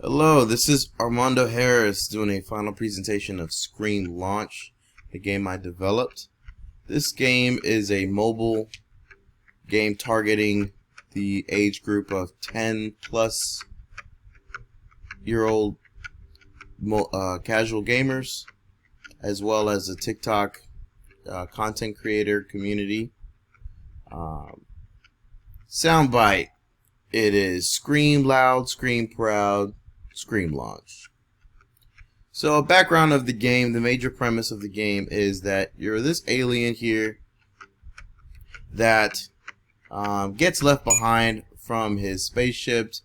Hello, this is Armando Harris doing a final presentation of Screen Launch, the game I developed. This game is a mobile game targeting the age group of 10 plus year old casual gamers, as well as a TikTok content creator community. Soundbite: it is scream loud, scream proud, Screen Launch. So a background of the game, the major premise of the game is that you're this alien here that gets left behind from his spaceship.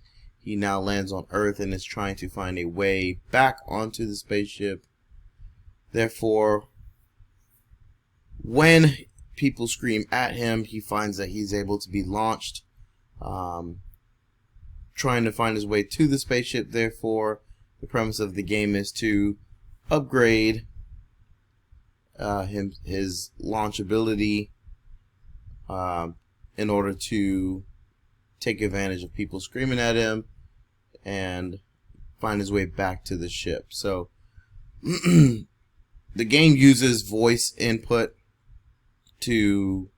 He now lands on Earth and is trying to find a way back onto the spaceship. Therefore, when people scream at him, he finds that he's able to be launched, trying to find his way to the spaceship. Therefore, the premise of the game is to upgrade his launch ability in order to take advantage of people screaming at him and find his way back to the ship. So the game uses voice input to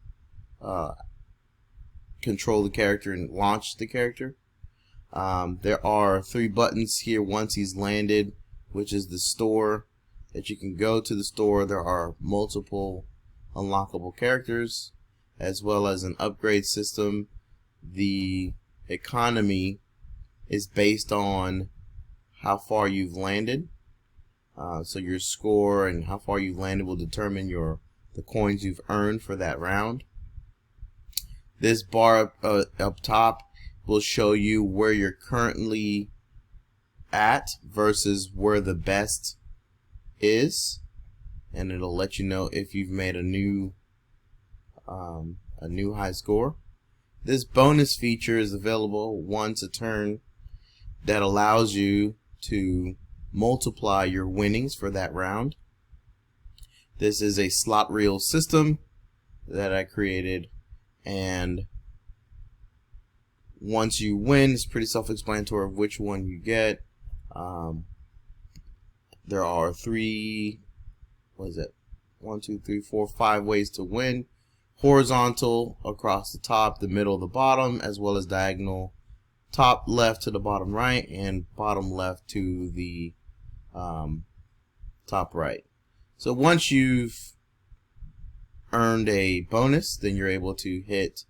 control the character and launch the character. There are 3 buttons here once he's landed, which is the store, that you can go to the store. There are multiple unlockable characters, as well as an upgrade system. The economy is based on how far you've landed. So your score and how far you've landed will determine the coins you've earned for that round. This bar up top will show you where you're currently at versus where the best is, and it'll let you know if you've made a new high score. This bonus feature is available once a turn that allows you to multiply your winnings for that round. This is a slot reel system that I created, and once you win, it's pretty self-explanatory of which one you get. There are 5 ways to win: horizontal across the top, the middle, the bottom, as well as diagonal, top left to the bottom right, and bottom left to the top right. So once you've earned a bonus, then you're able to hit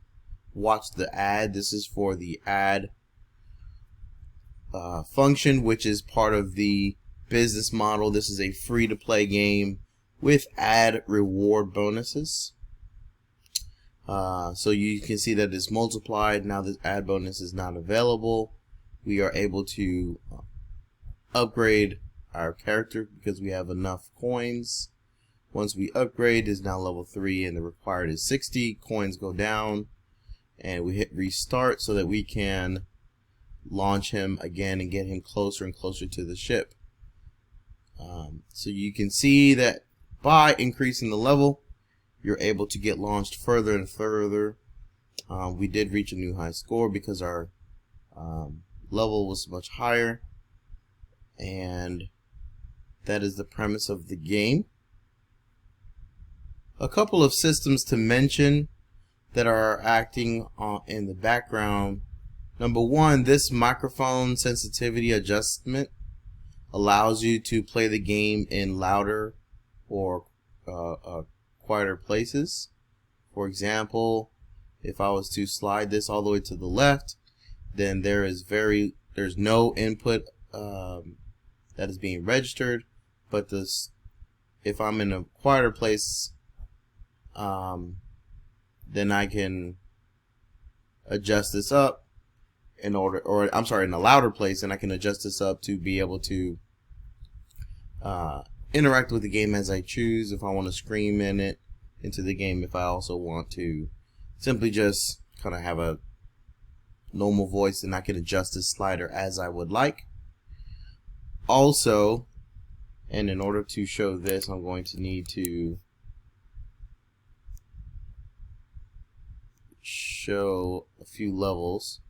watch the ad. This is for the ad function, which is part of the business model. This is a free-to-play game with ad reward bonuses. So you can see that it's multiplied. Now this ad bonus is not available. We are able to upgrade our character because we have enough coins. Once we upgrade, is now level 3 and the required is 60. Coins go down, and we hit restart so that we can launch him again and get him closer and closer to the ship. So you can see that by increasing the level, you're able to get launched further and further. We did reach a new high score because our level was much higher, and that is the premise of the game. A couple of systems to mention that are acting in the background. Number one, this microphone sensitivity adjustment allows you to play the game in louder or quieter places. For example, if I was to slide this all the way to the left, then there's no input that is being registered, but if I'm in a quieter place, then I can adjust this up in a louder place, and I can adjust this up to be able to interact with the game as I choose. If I want to scream into the game, if I also want to simply just kind of have a normal voice, then I can adjust this slider as I would like. Also, and in order to show this, I'm going to need to show a few levels.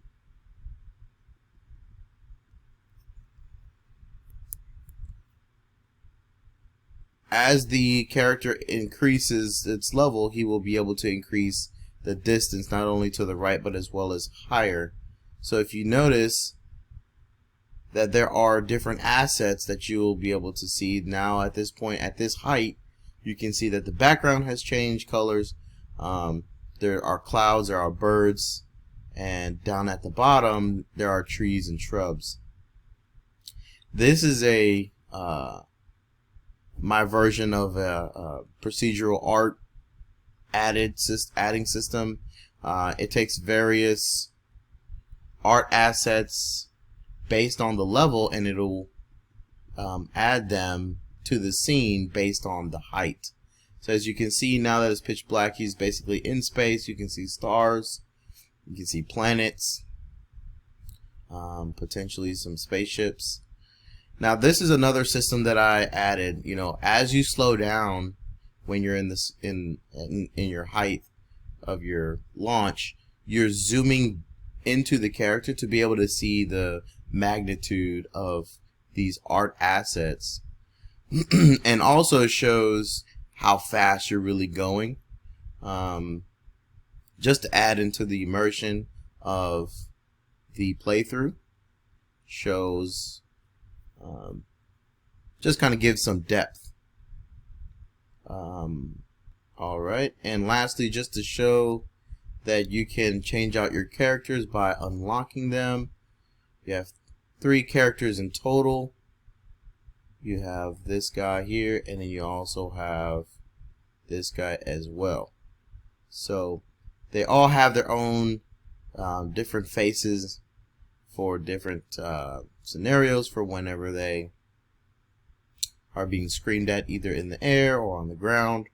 as the character increases its level, he will be able to increase the distance not only to the right but as well as higher. So if you notice that there are different assets that you will be able to see now at this point, at this height, you can see that the background has changed colors. There are clouds, there are birds, and down at the bottom there are trees and shrubs. This is a my version of a procedural art adding system. It takes various art assets based on the level, and it'll add them to the scene based on the height. So as you can see, now that it's pitch black, he's basically in space. You can see stars, you can see planets, potentially some spaceships. Now this is another system that I added. You know, as you slow down when you're in this in your height of your launch, you're zooming into the character to be able to see the magnitude of these art assets, and also shows how fast you're really going, just to add into the immersion of the playthrough. Shows just kind of gives some depth. Alright, and lastly, just to show that you can change out your characters by unlocking them. You have 3 characters in total. You have this guy here, and then you also have this guy as well. So they all have their own different faces for different scenarios, for whenever they are being screamed at, either in the air or on the ground.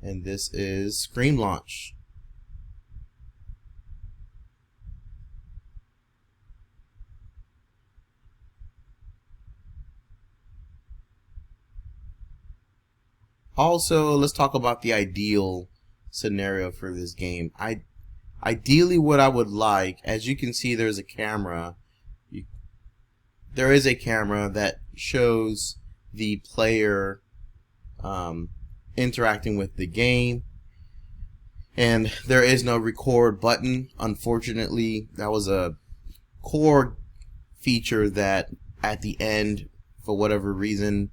And this is Screen Launch. Also, let's talk about the ideal scenario for this game. Ideally, what I would like, as you can see, there's a camera. There is a camera that shows the player interacting with the game, and there is no record button. Unfortunately, that was a core feature that at the end, for whatever reason,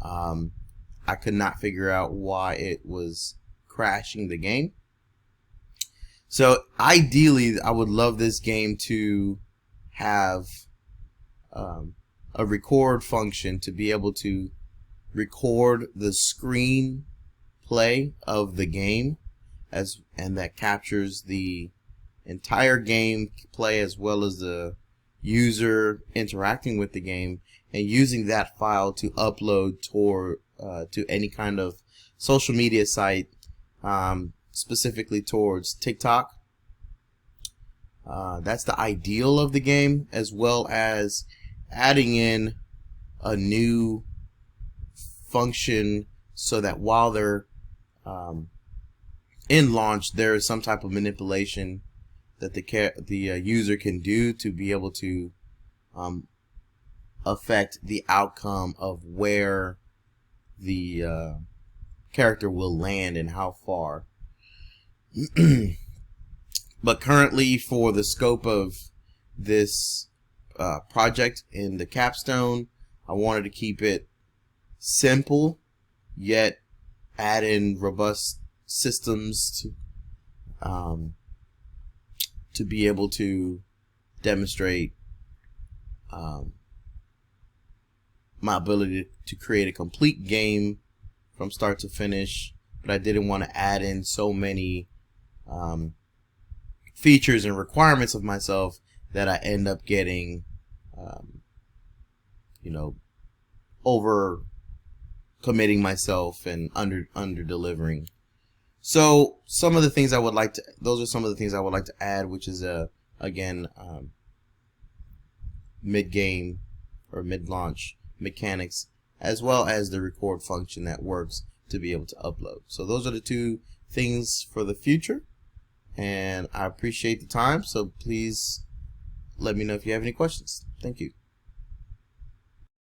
I could not figure out why it was crashing the game. So ideally, I would love this game to have a record function, to be able to record the screen play of the game, and that captures the entire game play as well as the user interacting with the game, and using that file to upload to any kind of social media site, specifically towards TikTok. That's the ideal of the game, as well as adding in a new function so that while they're in launch, there is some type of manipulation that the user can do to be able to affect the outcome of where the character will land and how far. But currently, for the scope of this project in the capstone, I wanted to keep it simple, yet add in robust systems to be able to demonstrate my ability to create a complete game from start to finish. But I didn't want to add in so many features and requirements of myself that I end up getting over committing myself and under delivering. So some of the things I would like to, those are some of the things I would like to add, which is again, mid-game or mid-launch mechanics, as well as the record function that works to be able to upload. So those are the 2 things for the future, and I appreciate the time, so please let me know if you have any questions. Thank you.